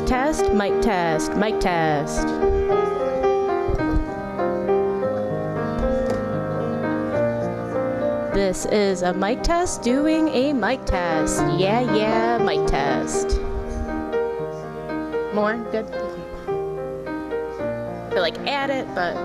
Mic test, mic test, mic test. This is a mic test doing a mic test. Yeah, mic test. More? Good? I feel like add it, but...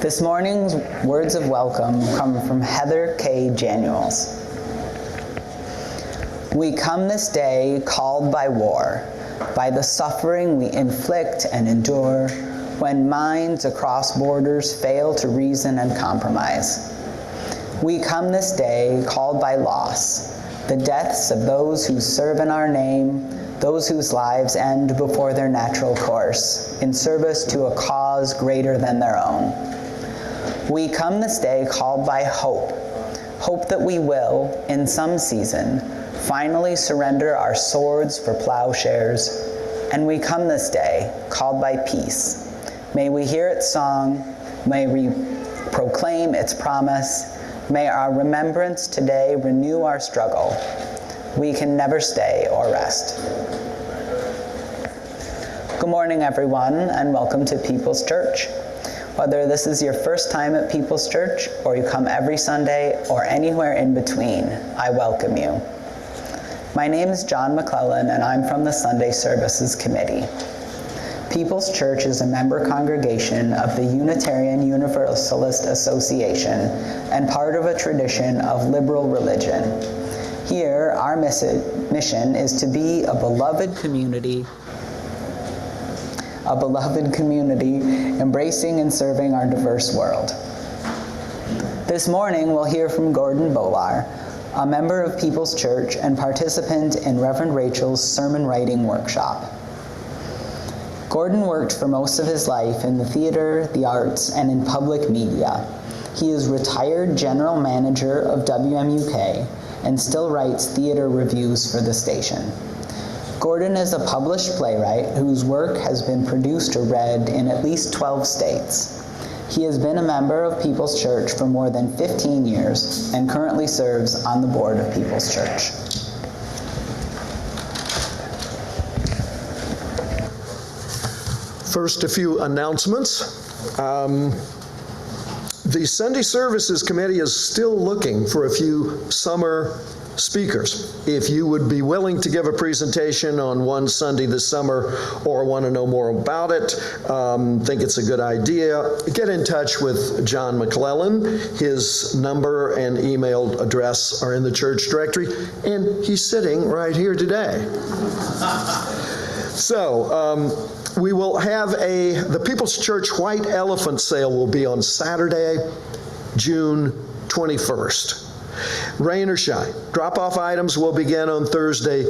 This morning's words of welcome come from Heather K. Januels. We come this day called by war, by the suffering we inflict and endure, when minds across borders fail to reason and compromise. We come this day called by loss, the deaths of those who serve in our name, those whose lives end before their natural course, in service to a cause greater than their own. We come this day called by hope, hope that we will, in some season, finally surrender our swords for plowshares, and we come this day called by peace. May we hear its song, may we proclaim its promise. May our remembrance today renew our struggle. We can never stay or rest. Good morning, everyone, and welcome to People's Church. Whether this is your first time at People's Church, or you come every Sunday, or anywhere in between, I welcome you. My name is John McClellan, and I'm from the Sunday Services Committee. People's Church is a member congregation of the Unitarian Universalist Association and part of a tradition of liberal religion. Here, our mission is to be a beloved community embracing and serving our diverse world. This morning, we'll hear from Gordon Bolar, a member of People's Church and participant in Reverend Rachel's sermon writing workshop. Gordon worked for most of his life in the theater, the arts, and in public media. He is retired general manager of WMUK and still writes theater reviews for the station. Gordon is a published playwright whose work has been produced or read in at least 12 states. He has been a member of People's Church for more than 15 years and currently serves on the board of People's Church. First, a few announcements. The Sunday Services Committee is still looking for a few summer speakers. If you would be willing to give a presentation on one Sunday this summer or want to know more about it, think it's a good idea, get in touch with John McClellan. His number and email address are in the church directory, and he's sitting right here today. So, we will have the People's Church White Elephant Sale will be on Saturday, June 21st. Rain or shine. Drop-off items will begin on Thursday,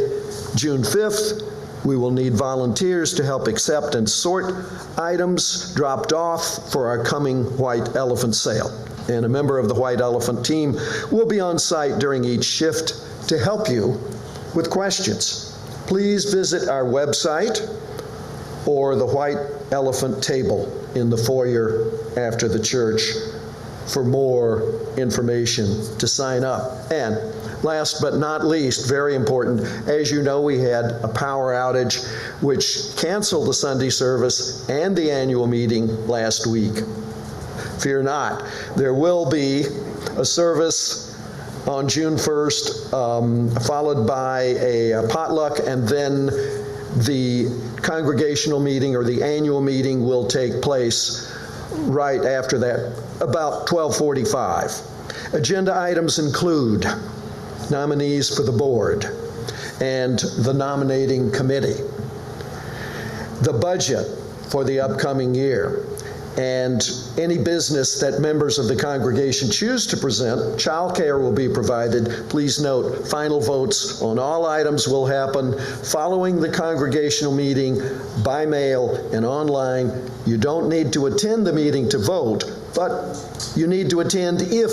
June 5th. We will need volunteers to help accept and sort items dropped off for our coming White Elephant Sale. And a member of the White Elephant team will be on site during each shift to help you with questions. Please visit our website or the White Elephant table in the foyer after the church for more information to sign up. And last but not least, very important, as you know, we had a power outage which canceled the Sunday service and the annual meeting last week. Fear not, there will be a service on June 1st, followed by a potluck, and then the congregational meeting or the annual meeting will take place right after that, about 12:45. Agenda items include nominees for the board and the nominating committee, the budget for the upcoming year, and any business that members of the congregation choose to present. Childcare will be provided. Please note, final votes on all items will happen following the congregational meeting by mail and online. You don't need to attend the meeting to vote, but you need to attend if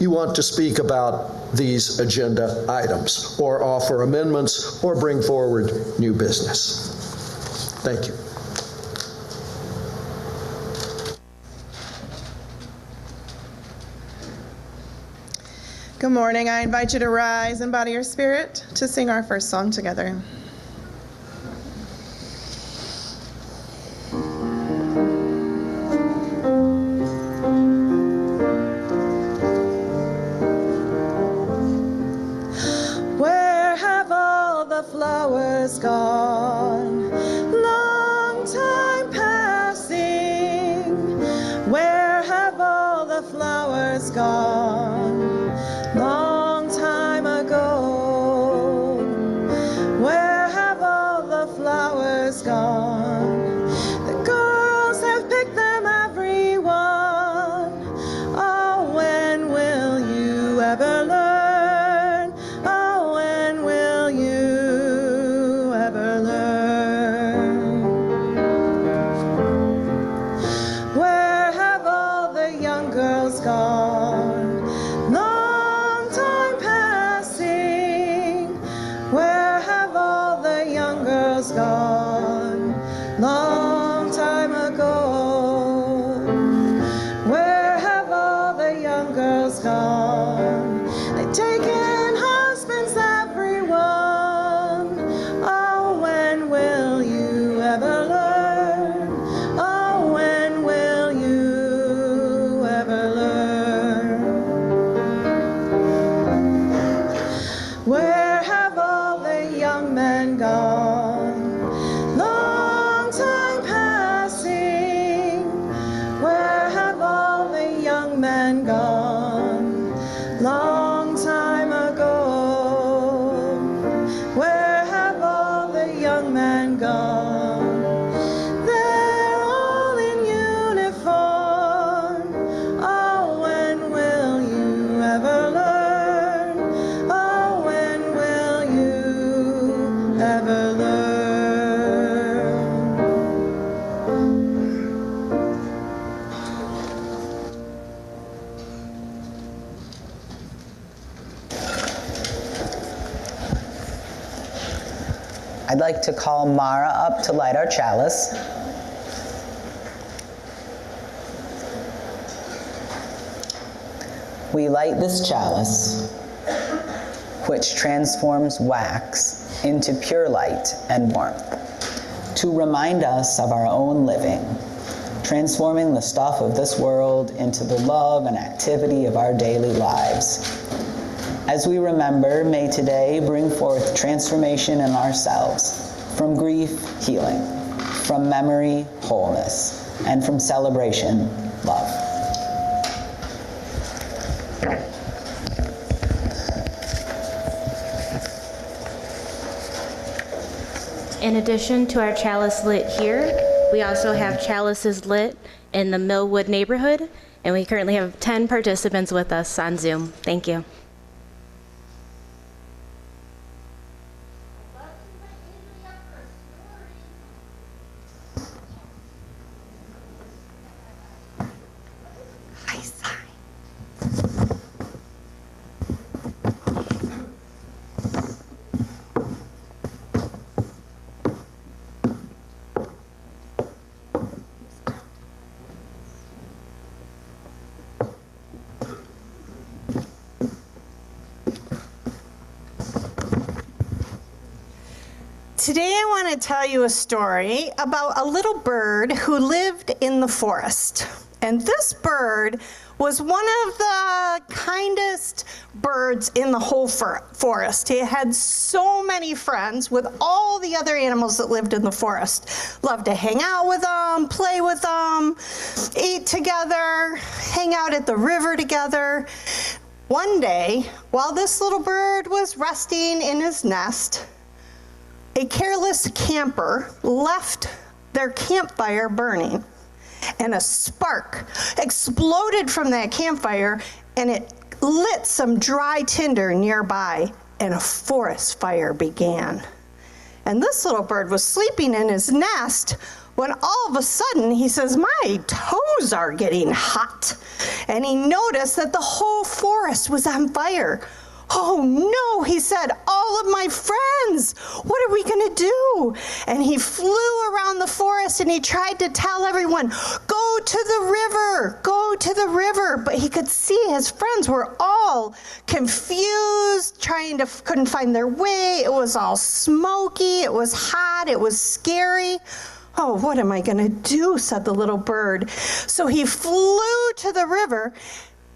you want to speak about these agenda items or offer amendments or bring forward new business. Thank you. Good morning. I invite you to rise and body your spirit to sing our first song together. Where have all the flowers gone? Long time passing. Where have all the flowers gone? Long time ago, where have all the flowers gone? The girls have picked them, everyone. Oh, when will you ever learn? Oh, when will you ever is gone. They've taken husbands, everyone. Oh, when will you ever learn? Oh, when will you ever learn? Where have all the young men gone? Long time passing. Where have all the young men gone? Long time ago. Where have all the young men gone? They're all in uniform. Oh, when will you ever learn? Oh, when will you ever learn? I'd like to call Mara up to light our chalice. We light this chalice, which transforms wax into pure light and warmth, to remind us of our own living, transforming the stuff of this world into the love and activity of our daily lives. As we remember, may today bring forth transformation in ourselves, from grief, healing, from memory, wholeness, and from celebration, love. In addition to our chalice lit here, we also have chalices lit in the Millwood neighborhood, and we currently have 10 participants with us on Zoom. Thank you. Today I want to tell you a story about a little bird who lived in the forest. And this bird was one of the kindest birds in the whole forest. He had so many friends with all the other animals that lived in the forest. Loved to hang out with them, play with them, eat together, hang out at the river together. One day, while this little bird was resting in his nest, a careless camper left their campfire burning, and a spark exploded from that campfire, and it lit some dry tinder nearby, and a forest fire began. And this little bird was sleeping in his nest when all of a sudden he says, "My toes are getting hot." And he noticed that the whole forest was on fire. "Oh no," he said, "all of my friends, what are we gonna do?" And he flew around the forest and he tried to tell everyone, "Go to the river, go to the river." But he could see his friends were all confused, couldn't find their way. It was all smoky, it was hot, it was scary. "Oh, what am I gonna do?" said the little bird. So he flew to the river,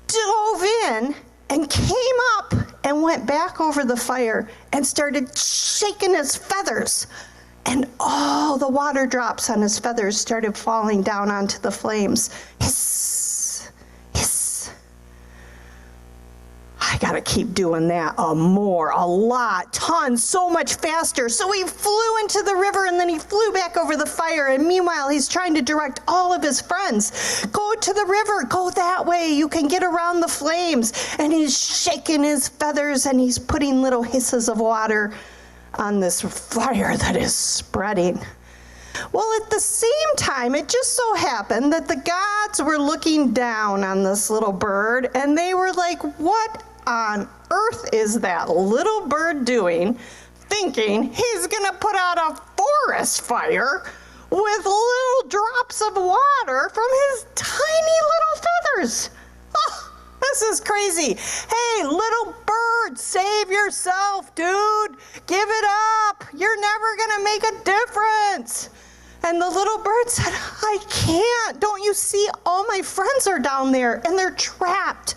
dove in, and came up and went back over the fire and started shaking his feathers. And all the water drops on his feathers started falling down onto the flames. Hiss, hiss. I gotta keep doing that a lot, tons, so much faster. So he flew into the river and then he flew back over the fire. And meanwhile, he's trying to direct all of his friends. "Go to the river, go that way, you can get around the flames." And he's shaking his feathers and he's putting little hisses of water on this fire that is spreading. Well, at the same time, it just so happened that the gods were looking down on this little bird and they were like, "What on earth is that little bird doing, thinking he's gonna put out a forest fire with little drops of water from his tiny little feathers?" Oh, this is crazy. Hey, little bird, save yourself, dude. Give it up. You're never going to make a difference. And the little bird said, I can't. Don't you see? All my friends are down there and they're trapped.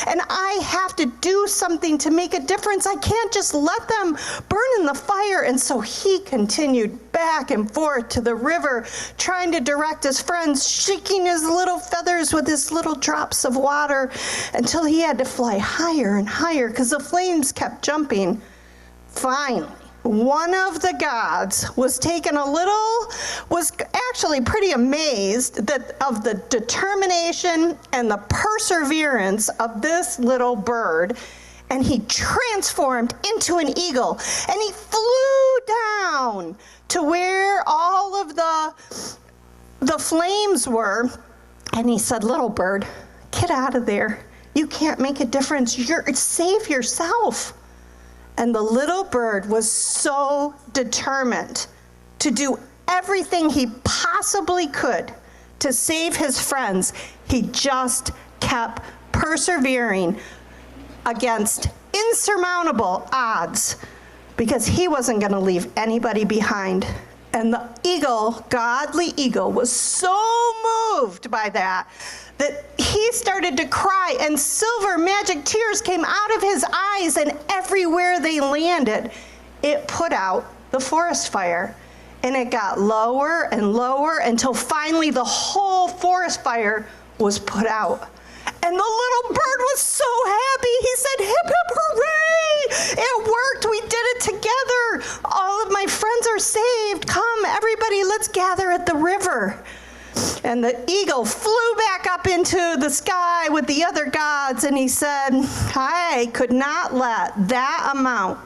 And I have to do something to make a difference. I can't just let them burn in the fire. And so he continued back and forth to the river, trying to direct his friends, shaking his little feathers with his little drops of water until he had to fly higher and higher because the flames kept jumping. Finally, one of the gods was actually pretty amazed of the determination and the perseverance of this little bird, and he transformed into an eagle, and he flew down to where all of the flames were, and he said, little bird, get out of there. You can't make a difference. Save yourself. And the little bird was so determined to do everything he possibly could to save his friends. He just kept persevering against insurmountable odds because he wasn't going to leave anybody behind. And the eagle, godly eagle, was so moved by that he started to cry, and silver magic tears came out of his eyes, and everywhere they landed, it put out the forest fire. And it got lower and lower until finally the whole forest fire was put out. And the little bird was so happy. He said, hip, hip, hooray! It worked. We did it together. All of my friends are saved. Come, everybody, let's gather at the river. And the eagle flew back up into the sky with the other gods, and he said, I could not let that amount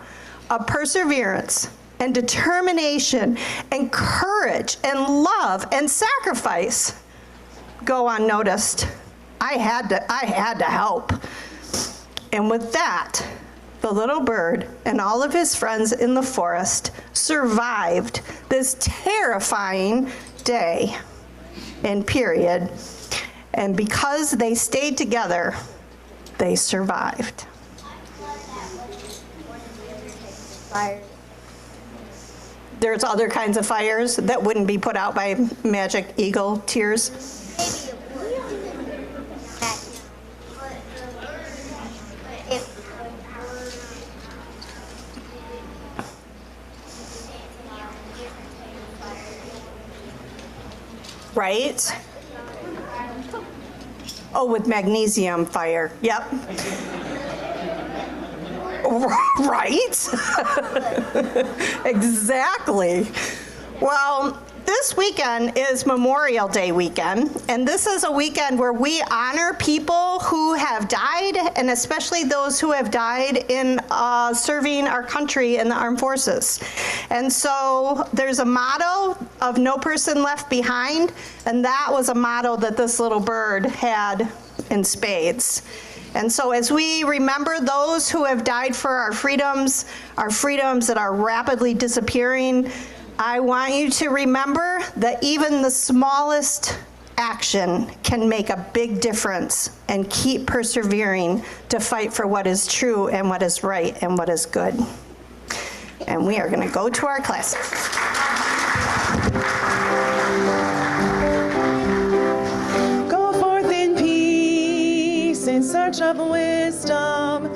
of perseverance and determination and courage and love and sacrifice go unnoticed. I had to help. And with that, the little bird and all of his friends in the forest survived this terrifying day and period. And because they stayed together, they survived. There's other kinds of fires that wouldn't be put out by magic eagle tears. Right? Oh, with magnesium fire. Yep. Right? Exactly. Well, this weekend is Memorial Day weekend, and this is a weekend where we honor people who have died, and especially those who have died in serving our country in the armed forces. And so there's a motto of no person left behind, and that was a motto that this little bird had in spades. And so as we remember those who have died for our freedoms that are rapidly disappearing, I want you to remember that even the smallest action can make a big difference, and keep persevering to fight for what is true and what is right and what is good. And we are going to go to our classes. Go forth in peace, in search of wisdom,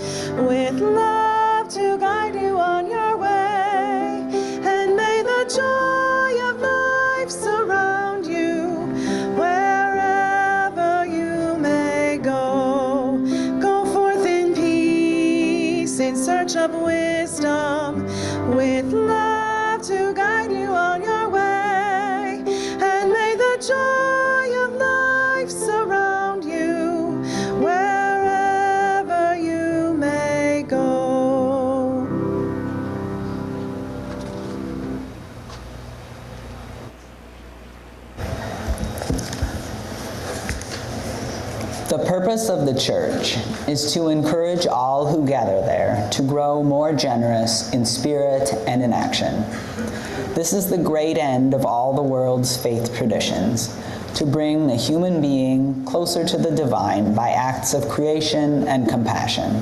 with love to guide you on your way. And may the joy of life surround you wherever you may go. Go forth in peace, in search of wisdom, with love to guide you on your way. And may the joy of life surround you wherever you may go. The purpose of the church is to encourage all who gather there to grow more generous in spirit and in action. This is the great end of all the world's faith traditions, to bring the human being closer to the divine by acts of creation and compassion.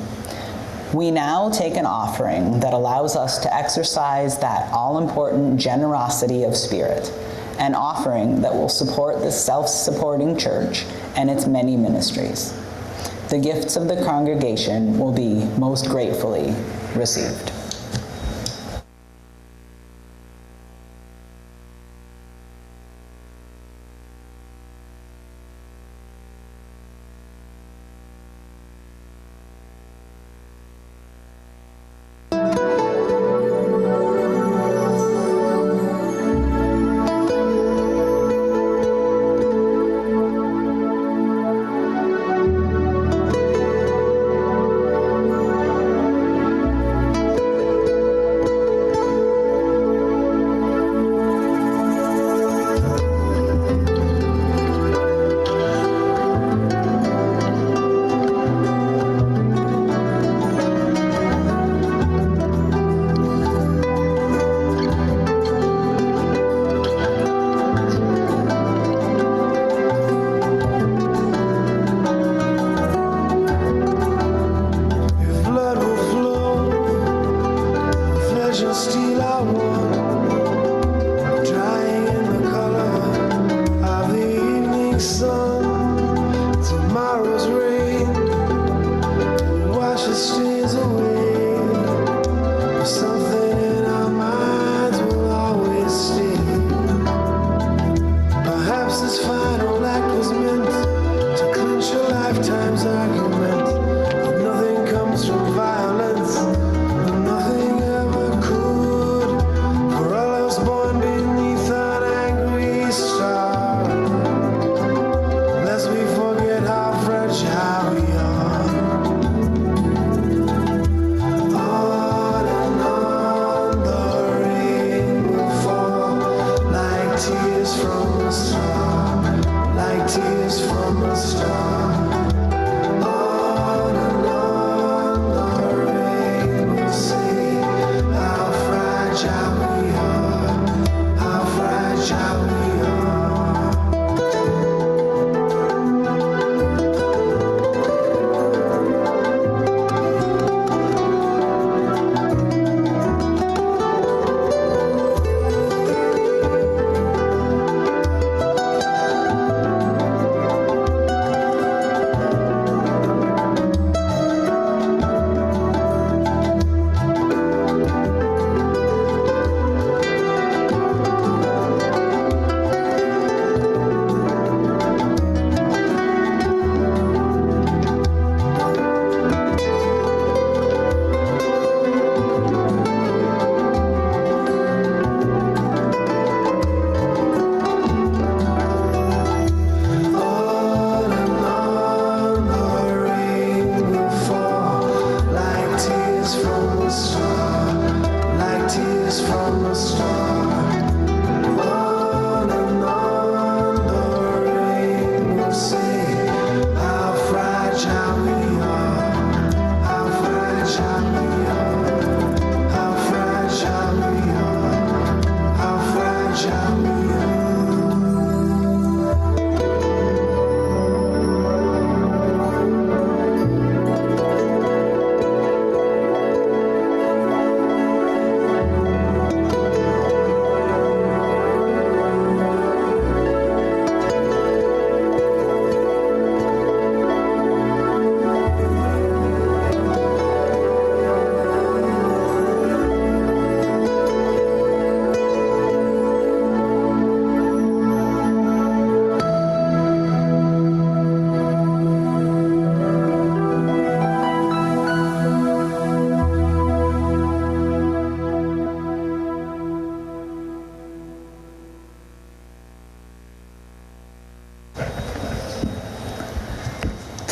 We now take an offering that allows us to exercise that all-important generosity of spirit, an offering that will support the self-supporting church and its many ministries. The gifts of the congregation will be most gratefully received.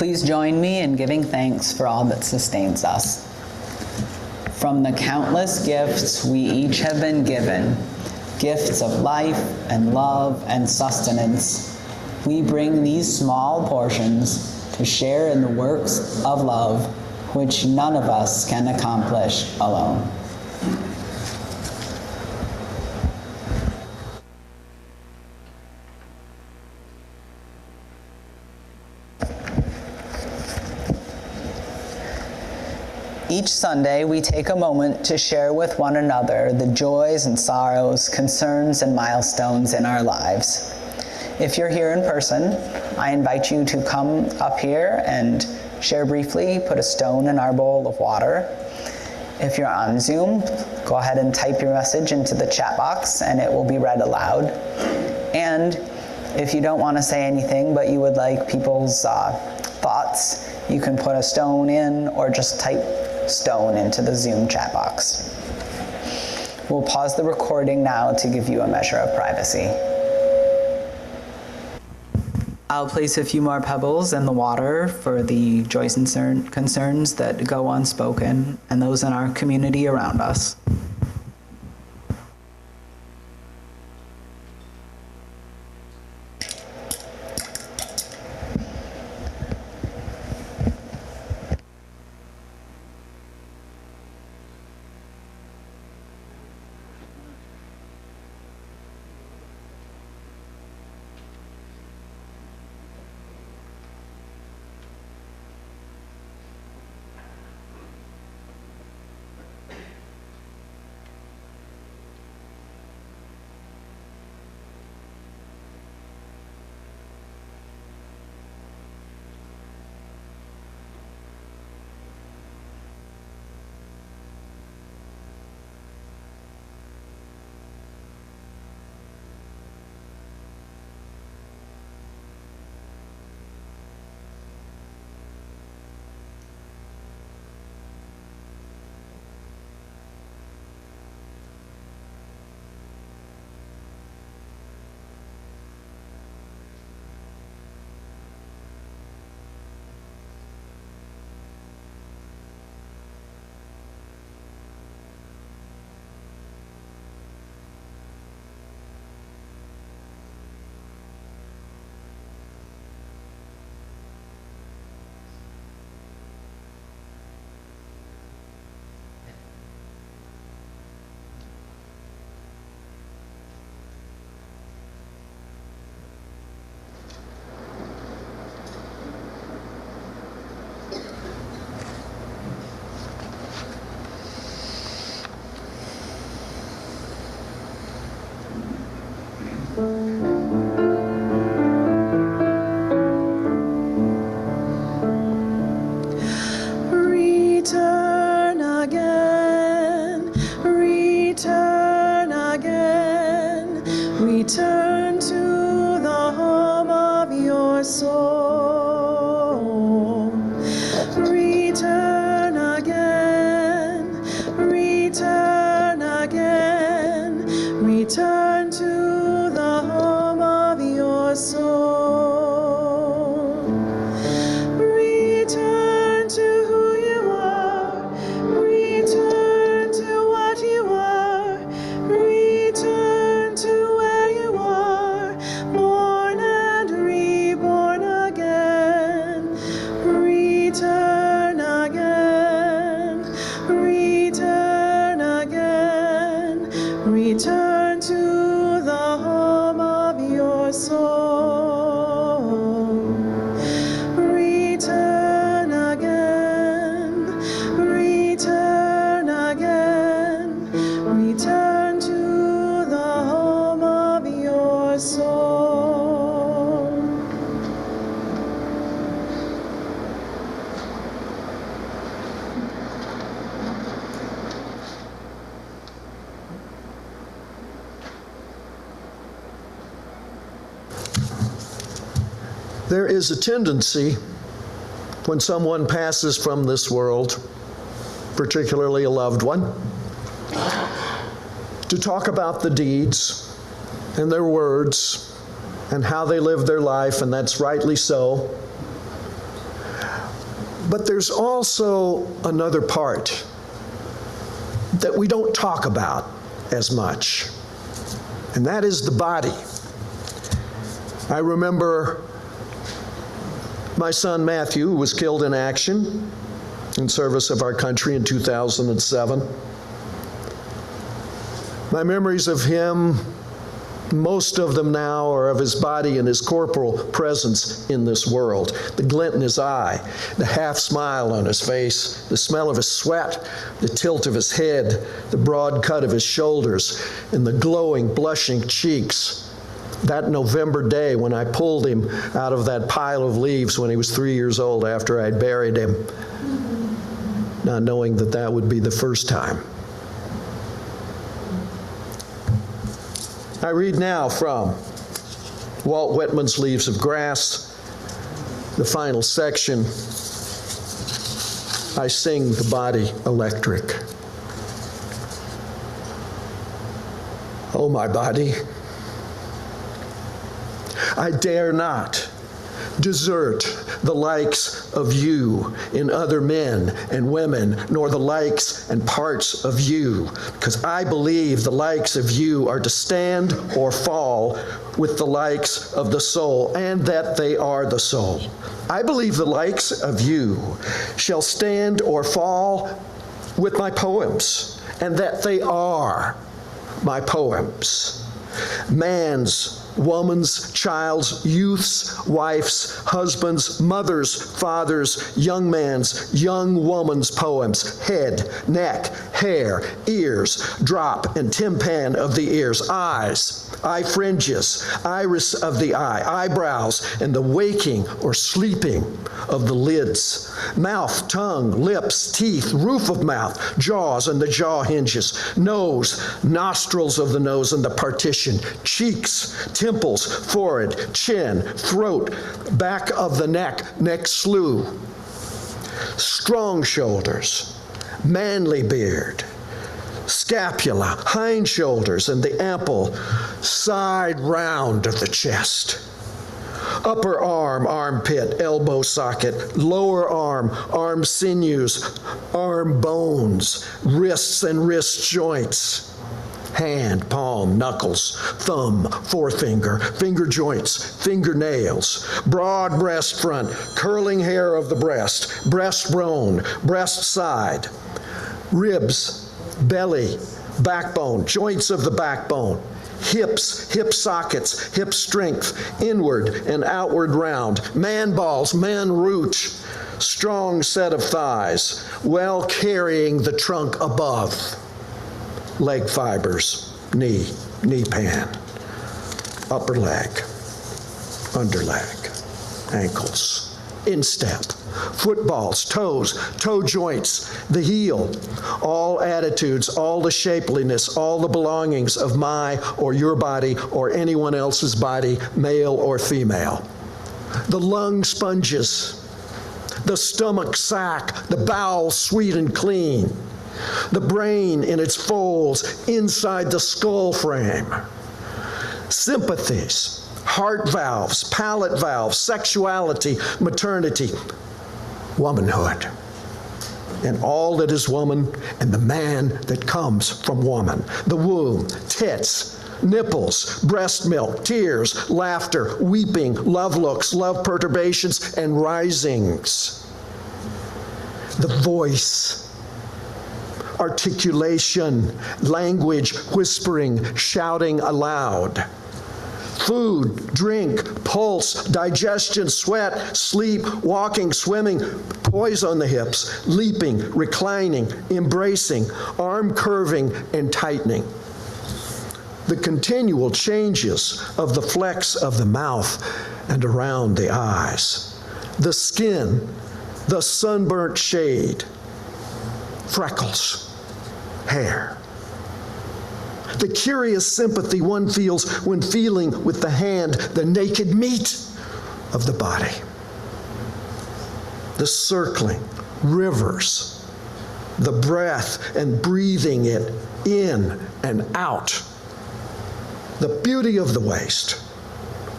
Please join me in giving thanks for all that sustains us. From the countless gifts we each have been given, gifts of life and love and sustenance, we bring these small portions to share in the works of love which none of us can accomplish alone. Each Sunday, we take a moment to share with one another the joys and sorrows, concerns and milestones in our lives. If you're here in person, I invite you to come up here and share briefly, put a stone in our bowl of water. If you're on Zoom, go ahead and type your message into the chat box and it will be read aloud. And if you don't want to say anything, but you would like people's thoughts, you can put a stone in or just type stone into the Zoom chat box. We'll pause the recording now to give you a measure of privacy. I'll place a few more pebbles in the water for the joys and concerns that go unspoken and those in our community around us. Return again, return again, return to the home of your soul. Return again, return again, return to the home of your soul. Return to who you are, return to what you are, return to where you are, born and reborn again. Return again, return again, return to the home of your soul. Return again, return again, return to the home of your soul. There is a tendency when someone passes from this world, particularly a loved one, to talk about the deeds and their words and how they lived their life, and that's rightly so. But there's also another part that we don't talk about as much, and that is the body. I remember my son Matthew was killed in action in service of our country in 2007. My memories of him Most of them now are of his body and his corporal presence in this world. The glint in his eye, the half smile on his face, the smell of his sweat, the tilt of his head, the broad cut of his shoulders, and the glowing, blushing cheeks. That November day when I pulled him out of that pile of leaves when he was 3 years old after I'd buried him, not knowing that that would be the first time. I read now from Walt Whitman's Leaves of Grass, the final section. I sing the body electric. Oh, my body, I dare not desert the likes of you in other men and women, nor the likes and parts of you, because I believe the likes of you are to stand or fall with the likes of the soul, and that they are the soul. I believe the likes of you shall stand or fall with my poems, and that they are my poems. Man's, woman's, child's, youth's, wife's, husband's, mother's, father's, young man's, young woman's poems. Head, neck, hair, ears, drop and tympan of the ears, eyes, eye fringes, iris of the eye, eyebrows, and the waking or sleeping of the lids. Mouth, tongue, lips, teeth, roof of mouth, jaws and the jaw hinges, nose, nostrils of the nose and the partition, cheeks, temples, forehead, chin, throat, back of the neck, neck slew, strong shoulders, manly beard, scapula, hind shoulders, and the ample side round of the chest. Upper arm, armpit, elbow socket, lower arm, arm sinews, arm bones, wrists and wrist joints. Hand, palm, knuckles, thumb, forefinger, finger joints, fingernails, broad breast front, curling hair of the breast, breastbone, breast side, ribs, belly, backbone, joints of the backbone, hips, hip sockets, hip strength, inward and outward round, man balls, man root, strong set of thighs, well carrying the trunk above. Leg fibers, knee pan, upper leg, underleg, ankles, instep, footballs, toes, toe joints, the heel, all attitudes, all the shapeliness, all the belongings of my or your body or anyone else's body, male or female. The lung sponges, the stomach sac, the bowel sweet and clean, the brain in its folds inside the skull frame, sympathies, heart valves, palate valves, sexuality, maternity, womanhood, and all that is woman and the man that comes from woman, the womb, tits, nipples, breast milk, tears, laughter, weeping, love looks, love perturbations, and risings. The voice, articulation, language, whispering, shouting aloud. Food, drink, pulse, digestion, sweat, sleep, walking, swimming, poise on the hips, leaping, reclining, embracing, arm curving and tightening. The continual changes of the flex of the mouth and around the eyes. The skin, the sunburnt shade, freckles, hair. The curious sympathy one feels when feeling with the hand the naked meat of the body. The circling rivers, the breath and breathing it in and out. The beauty of the waist,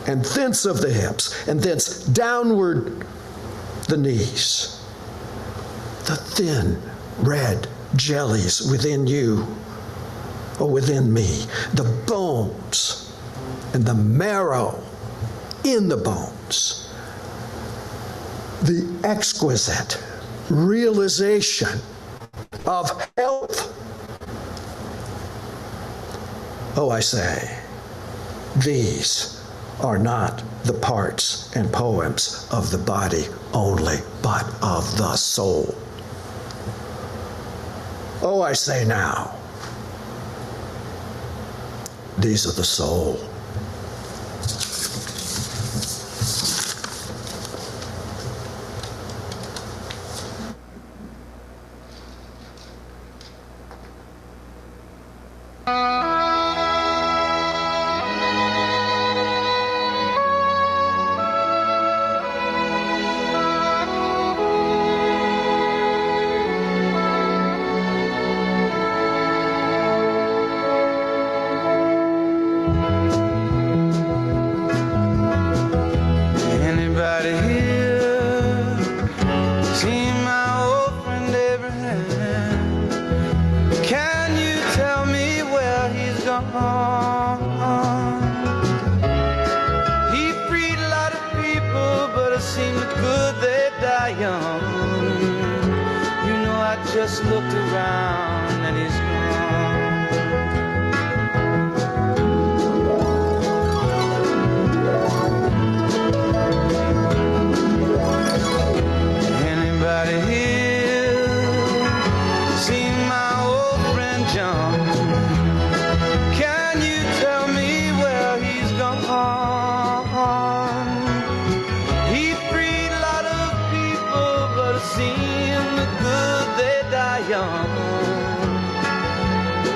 and thence of the hips, and thence downward the knees. The thin red jellies within you, or within me, the bones and the marrow in the bones, the exquisite realization of health. Oh, I say, These are not the parts and poems of the body only, but of the soul. Oh, I say now, these are the soul. Just looked around and he's gone. Anybody here seen my old friend John? Can you tell me where he's gone? He freed a lot of people, but it seemed the good they die young.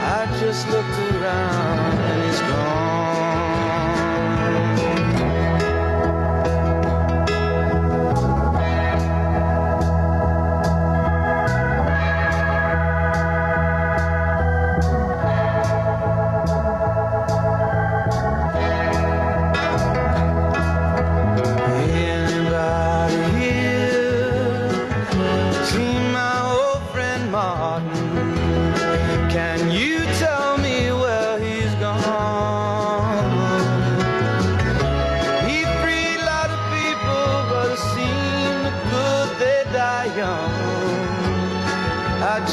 I just looked around and he's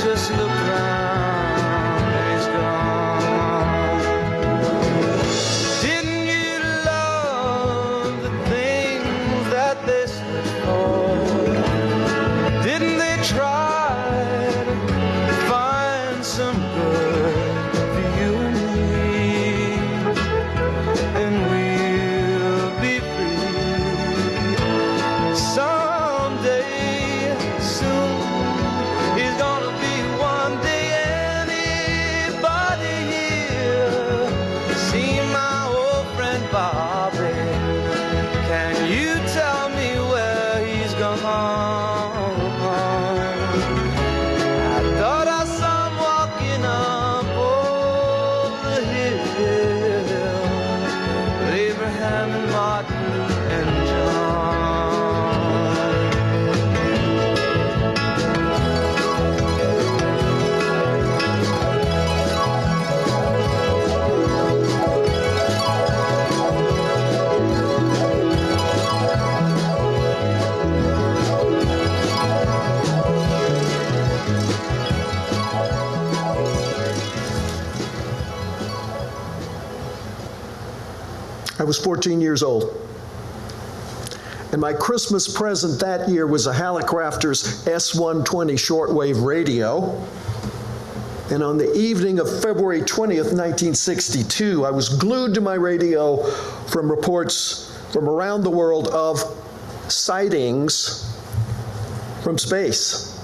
just look around and he's gone. Didn't you love the things that they stood for? Didn't they try to find some good for you and me? And we'll be free someday soon. He's gonna be one day. Anybody here see my old friend Bobby? Can you tell me where he's gone? I thought I saw him walking up over the hill with Abraham and Martin and John. I was 14 years old. And my Christmas present that year was a Hallicrafter's S120 shortwave radio. And on the evening of February 20th, 1962, I was glued to my radio from reports from around the world of sightings from space.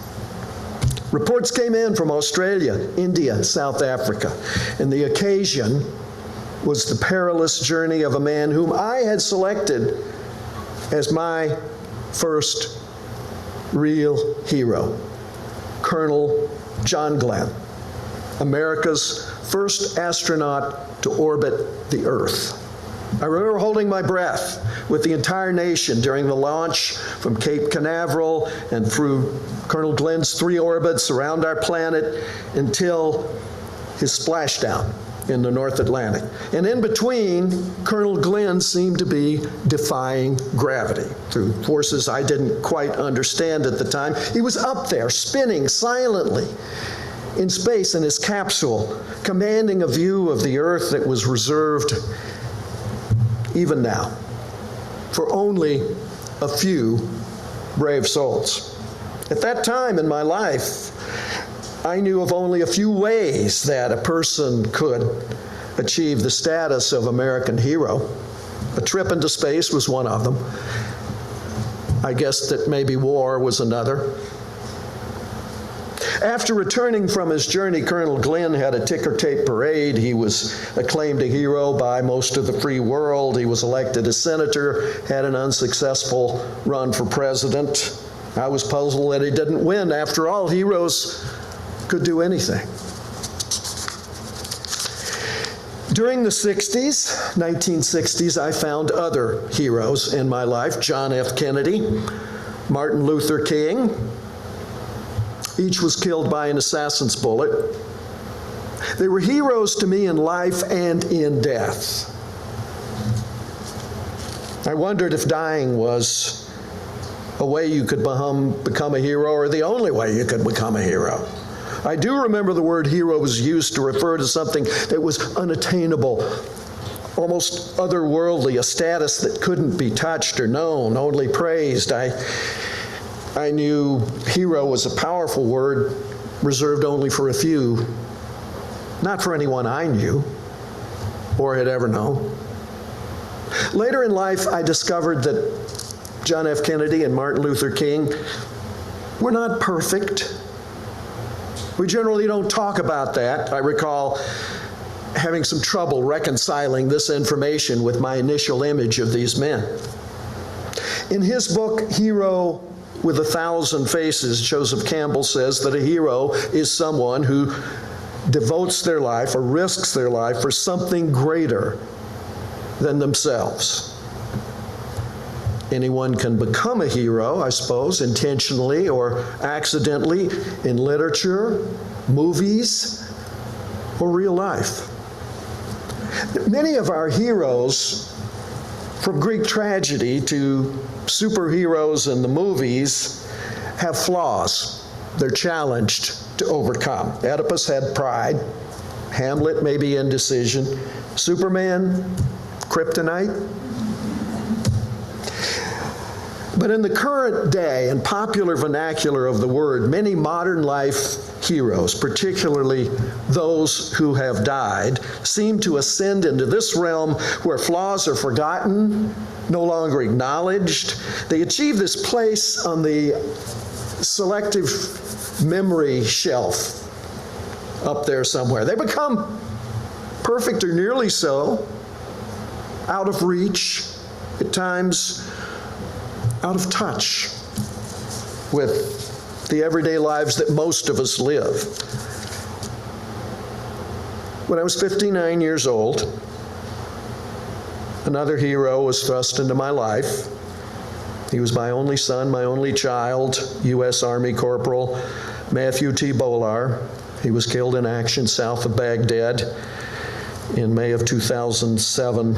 Reports came in from Australia, India, South Africa, and the occasion was the perilous journey of a man whom I had selected as my first real hero, Colonel John Glenn, America's first astronaut to orbit the Earth. I remember holding my breath with the entire nation during the launch from Cape Canaveral and through Colonel Glenn's 3 orbits around our planet until his splashdown in the North Atlantic. And in between, Colonel Glenn seemed to be defying gravity through forces I didn't quite understand at the time. He was up there, spinning silently in space in his capsule, commanding a view of the Earth that was reserved even now, for only a few brave souls. At that time in my life, I knew of only a few ways that a person could achieve the status of American hero. A trip into space was one of them. I guess that maybe war was another. After returning from his journey, Colonel Glenn had a ticker tape parade. He was acclaimed a hero by most of the free world. He was elected as senator, had an unsuccessful run for president. I was puzzled that he didn't win. After all, heroes could do anything. During the 1960s, I found other heroes in my life: John F. Kennedy, Martin Luther King. Each was killed by an assassin's bullet. They were heroes to me in life and in death. I wondered if dying was a way you could become a hero, or the only way you could become a hero. I do remember the word hero was used to refer to something that was unattainable, almost otherworldly, a status that couldn't be touched or known, only praised. I knew hero was a powerful word reserved only for a few, not for anyone I knew or had ever known. Later in life, I discovered that John F. Kennedy and Martin Luther King were not perfect. We generally don't talk about that. I recall having some trouble reconciling this information with my initial image of these men. In his book, Hero with 1,000 Faces, Joseph Campbell says that a hero is someone who devotes their life or risks their life for something greater than themselves. Anyone can become a hero, I suppose, intentionally or accidentally, in literature, movies, or real life. Many of our heroes, from Greek tragedy to superheroes in the movies, have flaws they're challenged to overcome. Oedipus had pride. Hamlet, maybe indecision. Superman, kryptonite. But in the current day and popular vernacular of the word, many modern life heroes, particularly those who have died, seem to ascend into this realm where flaws are forgotten, no longer acknowledged. They achieve this place on the selective memory shelf up there somewhere. They become perfect or nearly so, out of reach, at times out of touch with the everyday lives that most of us live. When I was 59 years old, another hero was thrust into my life. He was my only son, my only child, U.S. Army Corporal Matthew T. Bolar. He was killed in action south of Baghdad in May of 2007.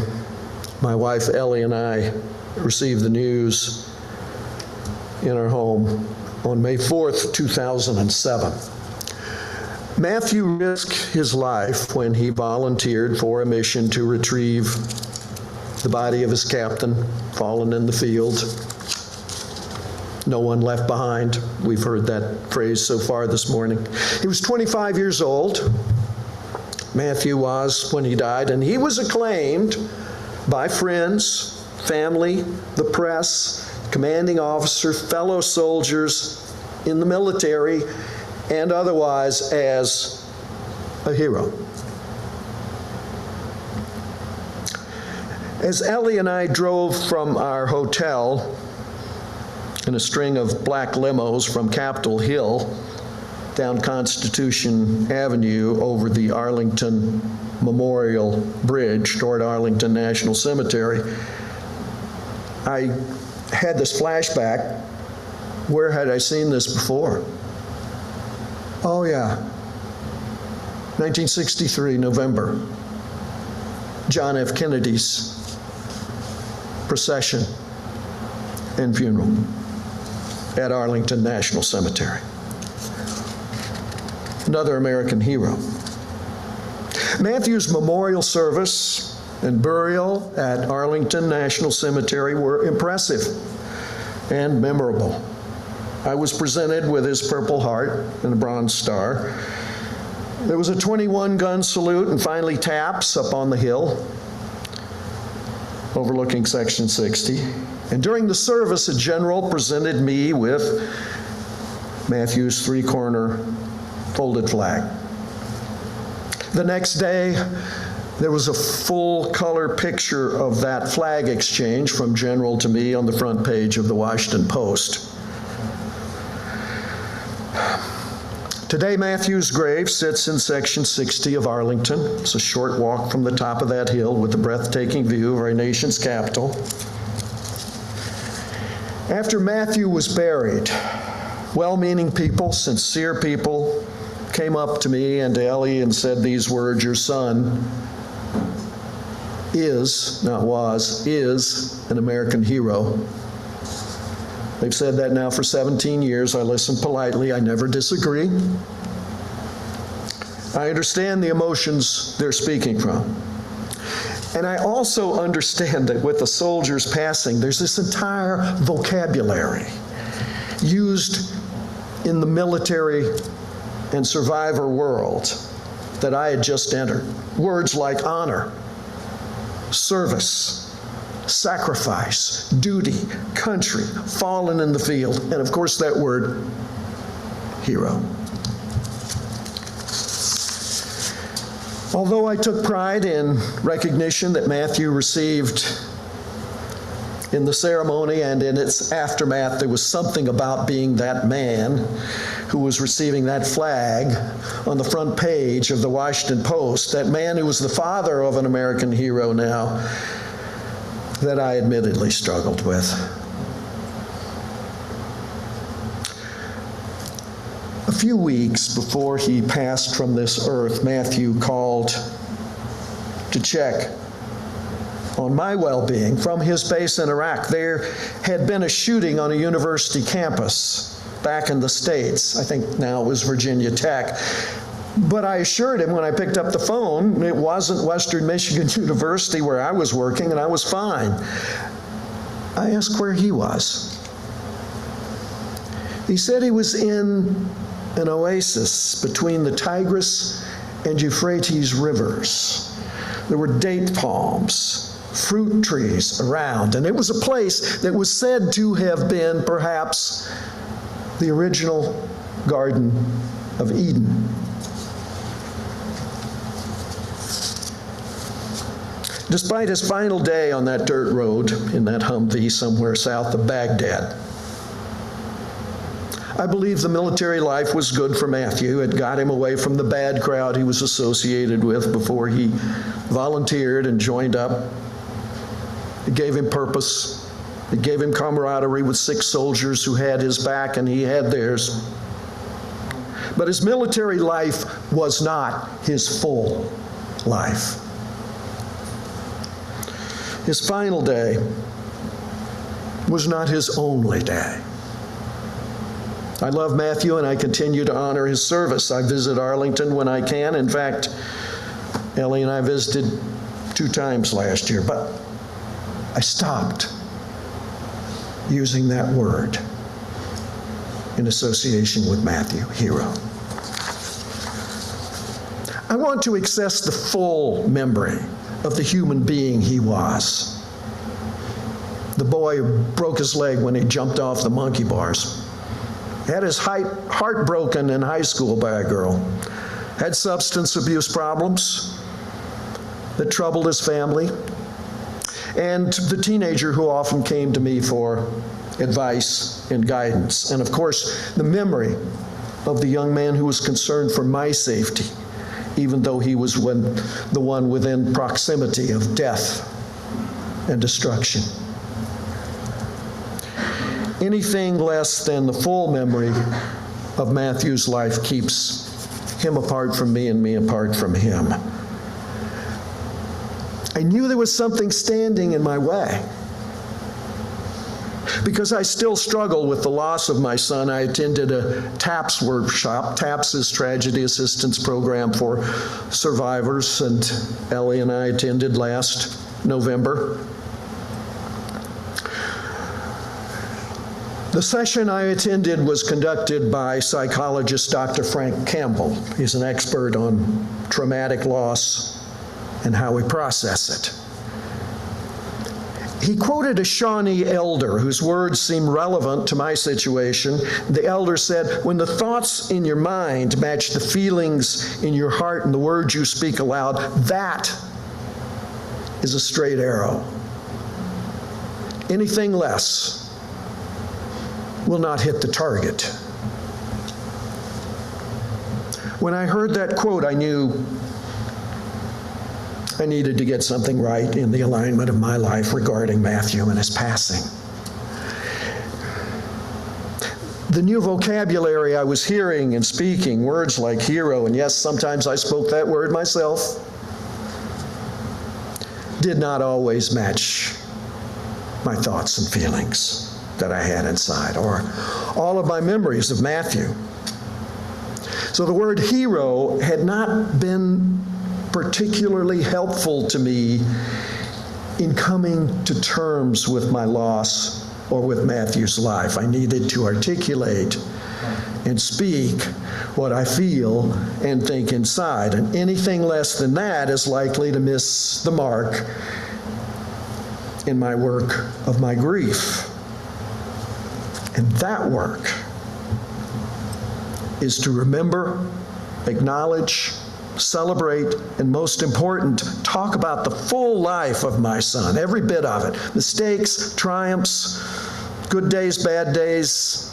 My wife Ellie and I received the news in our home on May 4th, 2007. Matthew risked his life when he volunteered for a mission to retrieve the body of his captain, fallen in the field. No one left behind. We've heard that phrase so far this morning. He was 25 years old. Matthew was when he died, and he was acclaimed by friends, family, the press, commanding officers, fellow soldiers in the military, and otherwise as a hero. As Ellie and I drove from our hotel in a string of black limos from Capitol Hill down Constitution Avenue over the Arlington Memorial Bridge toward Arlington National Cemetery, I had this flashback. Where had I seen this before? Oh yeah, 1963, November. John F. Kennedy's procession and funeral at Arlington National Cemetery. Another American hero. Matthew's memorial service and burial at Arlington National Cemetery were impressive and memorable. I was presented with his Purple Heart and a Bronze Star. There was a 21-gun salute and finally taps up on the hill overlooking Section 60. And during the service, a general presented me with Matthew's three-corner folded flag. The next day, there was a full-color picture of that flag exchange from General to me on the front page of the Washington Post. Today, Matthew's grave sits in Section 60 of Arlington. It's a short walk from the top of that hill with the breathtaking view of our nation's capital. After Matthew was buried, well-meaning people, sincere people, came up to me and to Ellie and said these words: "Your son is, not was, is an American hero." They've said that now for 17 years. I listen politely. I never disagree. I understand the emotions they're speaking from. And I also understand that with the soldier's passing, there's this entire vocabulary used in the military and survivor world that I had just entered. Words like honor, service, sacrifice, duty, country, fallen in the field, and of course that word, hero. Although I took pride in recognition that Matthew received in the ceremony and in its aftermath, there was something about being that man who was receiving that flag on the front page of the Washington Post, that man who was the father of an American hero now, that I admittedly struggled with. A few weeks before he passed from this earth, Matthew called to check on my well-being from his base in Iraq. There had been a shooting on a university campus back in the States. I think now it was Virginia Tech. But I assured him when I picked up the phone, it wasn't Western Michigan University where I was working, and I was fine. I asked where he was. He said he was in an oasis between the Tigris and Euphrates rivers. There were date palms, fruit trees around, and it was a place that was said to have been perhaps the original Garden of Eden. Despite his final day on that dirt road in that Humvee somewhere south of Baghdad, I believe the military life was good for Matthew. It got him away from the bad crowd he was associated with before he volunteered and joined up. It gave him purpose. It gave him camaraderie with 6 soldiers who had his back and he had theirs. But his military life was not his full life. His final day was not his only day. I love Matthew and I continue to honor his service. I visit Arlington when I can. In fact, Ellie and I visited 2 times last year, but I stopped using that word in association with Matthew, hero. I want to access the full memory of the human being he was. The boy who broke his leg when he jumped off the monkey bars. Had his heart broken in high school by a girl. Had substance abuse problems that troubled his family. And the teenager who often came to me for advice and guidance. And of course, the memory of the young man who was concerned for my safety, even though he was the one within proximity of death and destruction. Anything less than the full memory of Matthew's life keeps him apart from me and me apart from him. I knew there was something standing in my way. Because I still struggle with the loss of my son, I attended a TAPS workshop. TAPS is Tragedy Assistance Program for Survivors, and Ellie and I attended last November. The session I attended was conducted by psychologist Dr. Frank Campbell. He's an expert on traumatic loss and how we process it. He quoted a Shawnee elder whose words seem relevant to my situation. The elder said, "When the thoughts in your mind match the feelings in your heart and the words you speak aloud, that is a straight arrow. Anything less will not hit the target." When I heard that quote, I knew I needed to get something right in the alignment of my life regarding Matthew and his passing. The new vocabulary I was hearing and speaking, words like hero, and yes, sometimes I spoke that word myself, did not always match my thoughts and feelings that I had inside, or all of my memories of Matthew. So the word hero had not been particularly helpful to me in coming to terms with my loss or with Matthew's life. I needed to articulate and speak what I feel and think inside, and anything less than that is likely to miss the mark in my work of my grief. And that work is to remember, acknowledge, celebrate, and most important, talk about the full life of my son, every bit of it. Mistakes, triumphs, good days, bad days.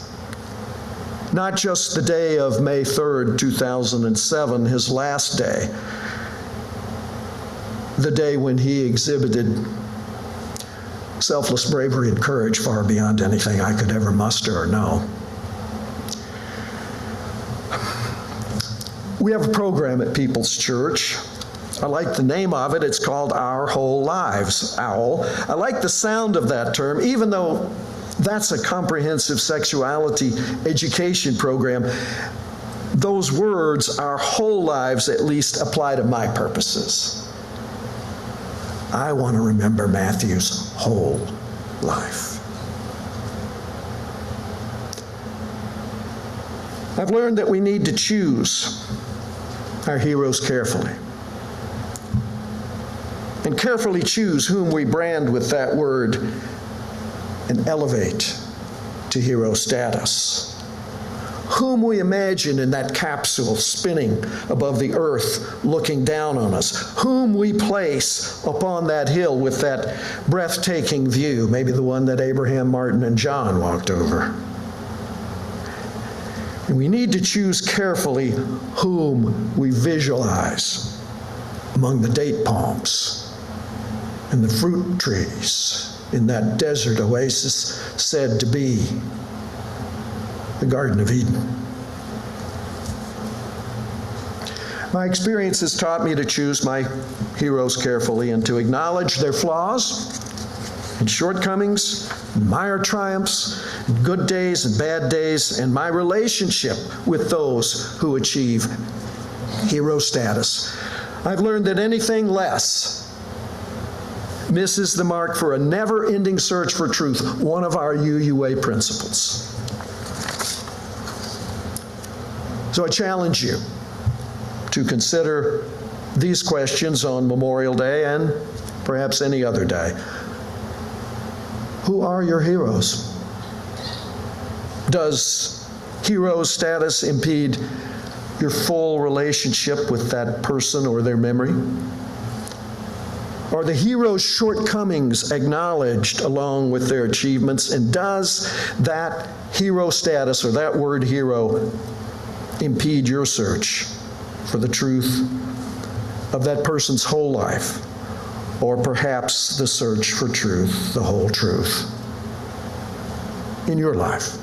Not just the day of May 3rd, 2007, his last day, the day when he exhibited selfless bravery and courage far beyond anything I could ever muster or know. We have a program at People's Church. I like the name of it. It's called Our Whole Lives, OWL. I like the sound of that term, even though that's a comprehensive sexuality education program. Those words, our whole lives, at least apply to my purposes. I want to remember Matthew's whole life. I've learned that we need to choose our heroes carefully, and carefully choose whom we brand with that word and elevate to hero status. Whom we imagine in that capsule spinning above the earth, looking down on us. Whom we place upon that hill with that breathtaking view, maybe the one that Abraham, Martin, and John walked over. And we need to choose carefully whom we visualize among the date palms and the fruit trees in that desert oasis said to be the Garden of Eden. My experience has taught me to choose my heroes carefully and to acknowledge their flaws and shortcomings, admire triumphs, and good days and bad days, and my relationship with those who achieve hero status. I've learned that anything less misses the mark for a never-ending search for truth, one of our UUA principles. So I challenge you to consider these questions on Memorial Day and perhaps any other day. Who are your heroes? Does hero status impede your full relationship with that person or their memory? Are the hero's shortcomings acknowledged along with their achievements? And does that hero status or that word hero impede your search for the truth of that person's whole life, or perhaps the search for truth, the whole truth in your life?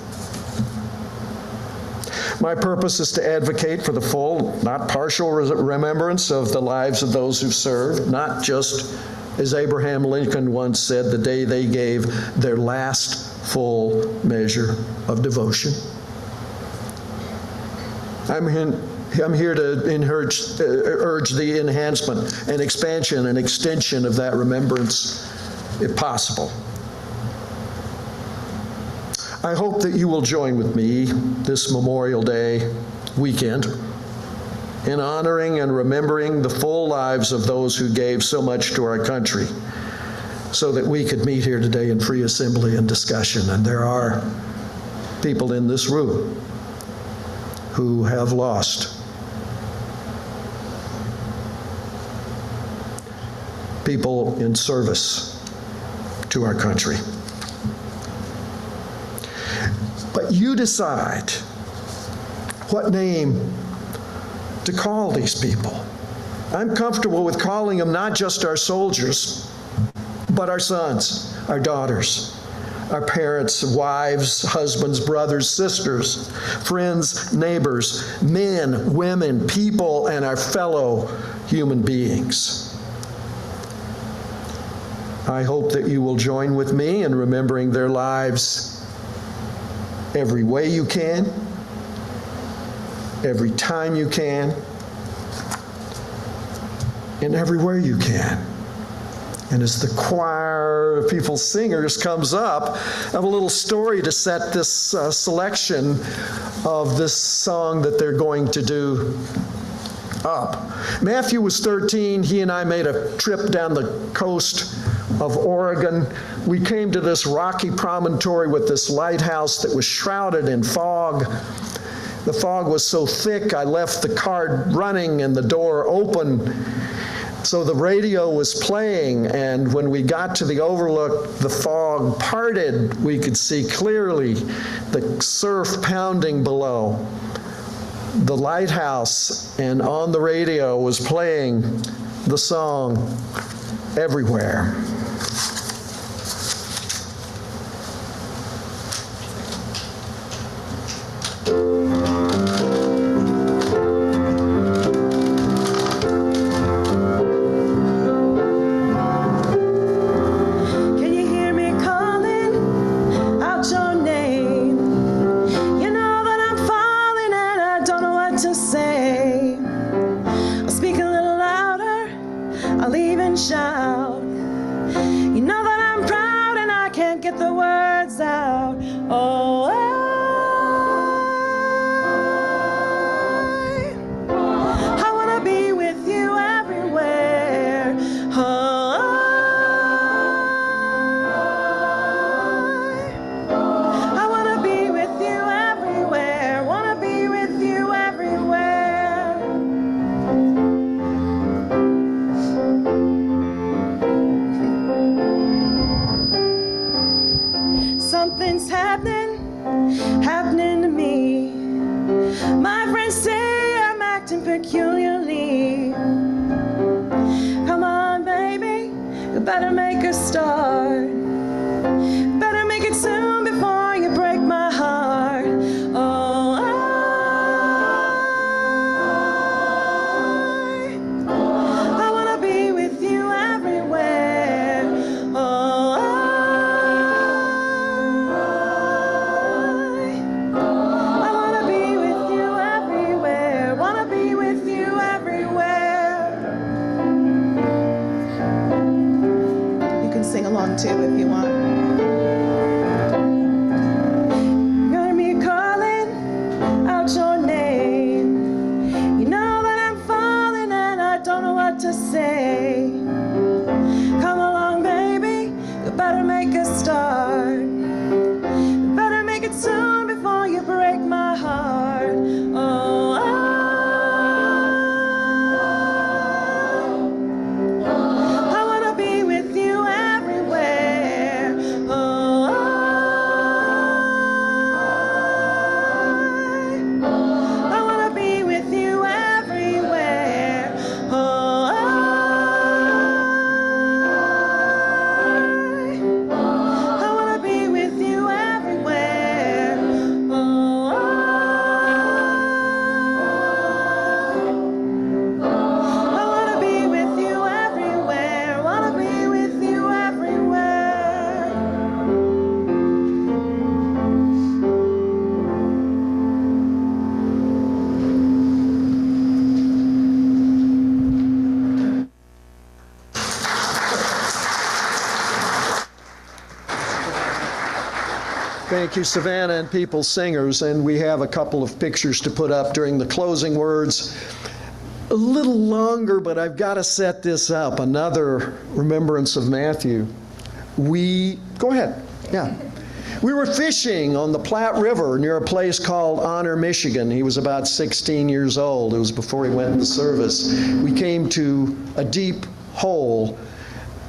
My purpose is to advocate for the full, not partial remembrance of the lives of those who've served, not just, as Abraham Lincoln once said, the day they gave their last full measure of devotion. I'm here to urge the enhancement and expansion and extension of that remembrance, if possible. I hope that you will join with me this Memorial Day weekend in honoring and remembering the full lives of those who gave so much to our country so that we could meet here today in free assembly and discussion. And there are people in this room who have lost people in service to our country. But you decide what name to call these people. I'm comfortable with calling them not just our soldiers, but our sons, our daughters, our parents, wives, husbands, brothers, sisters, friends, neighbors, men, women, people, and our fellow human beings. I hope that you will join with me in remembering their lives every way you can, every time you can, and everywhere you can. And as the choir of people's singers comes up, I have a little story to set this selection of this song that they're going to do up. Matthew was 13. He and I made a trip down the coast of Oregon. We came to this rocky promontory with this lighthouse that was shrouded in fog. The fog was so thick, I left the car running and the door open. So the radio was playing, and when we got to the overlook, the fog parted. We could see clearly the surf pounding below. The lighthouse, and on the radio was playing the song Everywhere. Happening to me. My friends say I'm acting peculiarly. Come on, baby, you better make a start. Better make it soon before you break my heart. Oh, I wanna be with you everywhere. Oh, I wanna be with you everywhere. Wanna be with you everywhere. You can sing along too if you want. Hear me calling out your name. You know that I'm falling and I don't know what to say. Come along, baby, you better make a start. You better make it soon before you break my heart. Oh, I wanna be with you everywhere. Thank you, Savannah and People Singers. And we have a couple of pictures to put up during the closing words. A little longer, but I've got to set this up. Another remembrance of Matthew. Go ahead. Yeah. We were fishing on the Platte River near a place called Honor, Michigan. He was about 16 years old. It was before he went into service. We came to a deep hole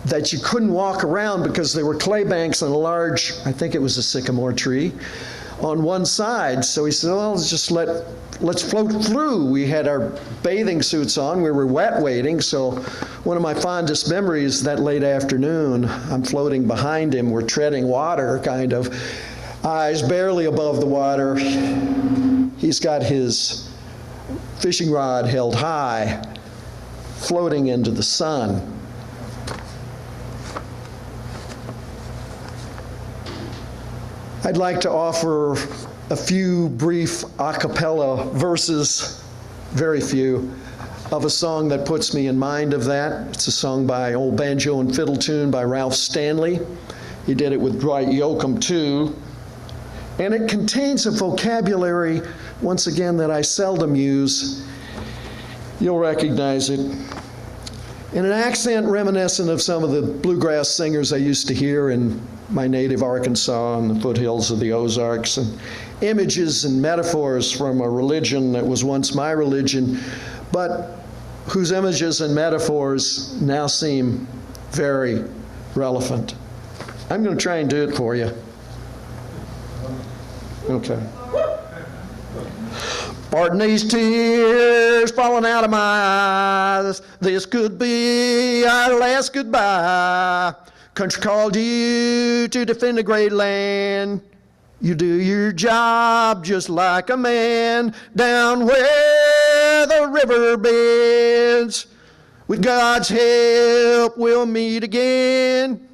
that you couldn't walk around because there were clay banks and a large, I think it was a sycamore tree, on one side. So he said, well, let's float through. We had our bathing suits on. We were wet wading. So one of my fondest memories that late afternoon, I'm floating behind him. We're treading water, kind of. Eyes barely above the water. He's got his fishing rod held high, floating into the sun. I'd like to offer a few brief a cappella verses, very few, of a song that puts me in mind of that. It's a song by old banjo and fiddle tune by Ralph Stanley. He did it with Dwight Yoakam too. And it contains a vocabulary, once again, that I seldom use. You'll recognize it. In an accent reminiscent of some of the bluegrass singers I used to hear in my native Arkansas and the foothills of the Ozarks, and images and metaphors from a religion that was once my religion, but whose images and metaphors now seem very relevant. I'm going to try and do it for you. Okay. Pardon these tears falling out of my eyes. This could be our last goodbye. Country called you to defend a great land. You do your job just like a man down where the river bends. With God's help, we'll meet again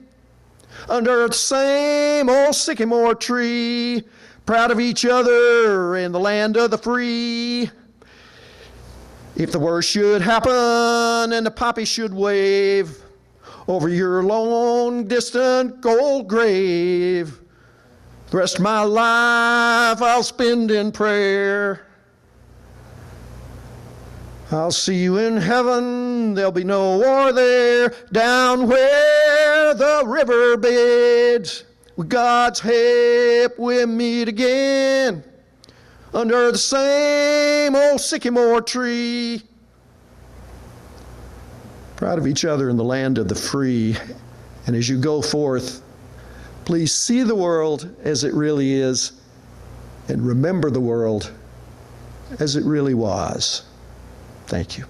under the same old sycamore tree, proud of each other in the land of the free. If the worst should happen and the poppy should wave over your long distant gold grave, the rest of my life I'll spend in prayer. I'll see you in heaven, there'll be no war there, down where the river beds. With God's help we'll meet again under the same old sycamore tree, proud of each other in the land of the free. And as you go forth, please see the world as it really is and remember the world as it really was. Thank you.